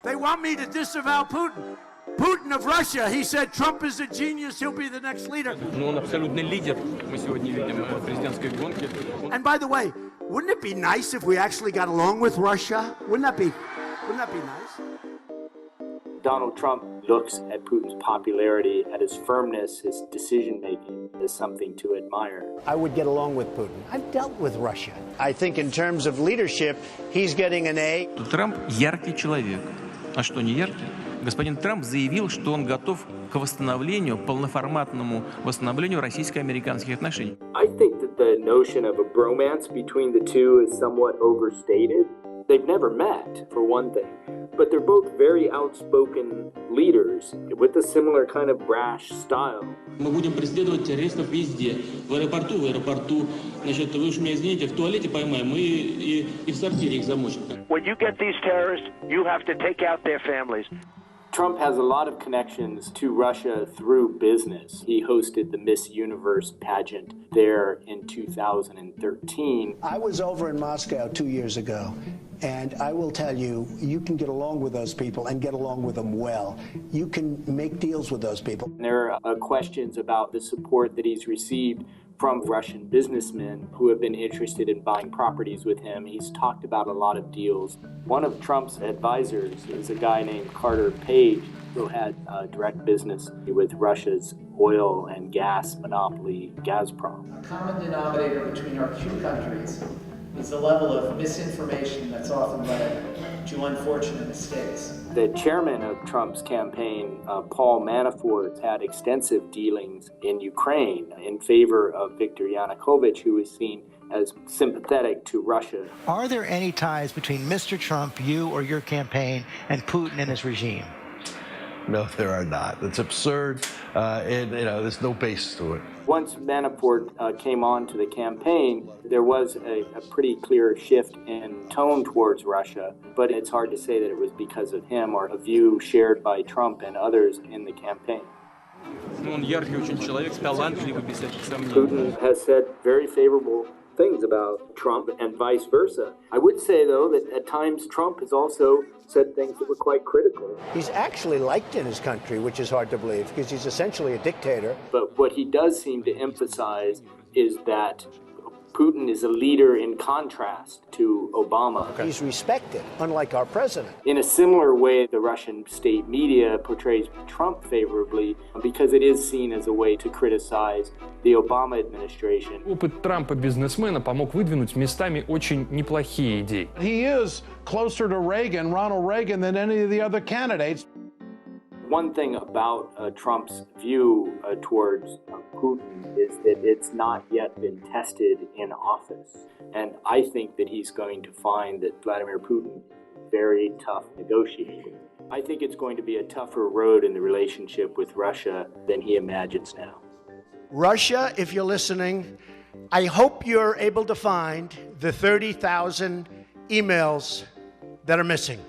They want me to disavow Putin. Putin of Russia, he said Trump is a genius, he'll be the next leader. Ну, он абсолютный лидер, мы сегодня видим в президентской гонке. And by the way, wouldn't it be nice if we actually got along with Russia? Wouldn't that be nice? Donald Trump looks at Putin's popularity, at his firmness, his decision-making as something to admire. I would get along with Putin. I've dealt with Russia. I think in terms of leadership, he's getting an A. Трамп яркий человек. А что, не яркий? Господин Трамп заявил, что он готов к восстановлению, полноформатному восстановлению российско-американских отношений. I think that the notion of a bromance between the two is somewhat overstated. They've never met, for one thing, but they're both very outspoken leaders with a similar kind of brash style. Мы будем преследовать террористов везде, в аэропорту, значит, вы уж меня извините, в туалете поймаем, и в сортире их замочим. When you get these terrorists, you have to take out their families. Trump has a lot of connections to Russia through business. He hosted the Miss Universe pageant there in 2013. I was over in Moscow 2 years ago, and I will tell you, you can get along with those people and get along with them well. You can make deals with those people. There are questions about the support that he's received from Russian businessmen who have been interested in buying properties with him. He's talked about a lot of deals. One of Trump's advisors is a guy named Carter Page, who had direct business with Russia's oil and gas monopoly, Gazprom. A common denominator between our two countries is the level of misinformation that's often led to unfortunate mistakes. The chairman of Trump's campaign, Paul Manafort, had extensive dealings in Ukraine in favor of Viktor Yanukovych, who was seen as sympathetic to Russia. Are there any ties between Mr. Trump, you or your campaign, and Putin and his regime? No, there are not. It's absurd, and there's no basis to it. Once Manafort came on to the campaign, there was a pretty clear shift in tone towards Russia, but it's hard to say that it was because of him or a view shared by Trump and others in the campaign. Он яркий очень человек, талантливый, без всяких сомнений. Putin has said very favorable things about Trump and vice versa. I would say, though, that at times Trump has also said things that were quite critical. He's actually liked in his country, which is hard to believe, because he's essentially a dictator. But what he does seem to emphasize is that Putin is a leader in contrast to Obama. He's respected, unlike our president. In a similar way, the Russian state media portrays Trump favorably because it is seen as a way to criticize the Obama administration. Опыт Трампа-бизнесмена помог выдвинуть местами очень неплохие идеи. He is closer to Ronald Reagan, than any of the other candidates. One thing about Trump's view towards Putin is that it's not yet been tested in office. And I think that he's going to find that Vladimir Putin is very tough negotiating. I think it's going to be a tougher road in the relationship with Russia than he imagines now. Russia, if you're listening, I hope you're able to find the 30,000 emails that are missing.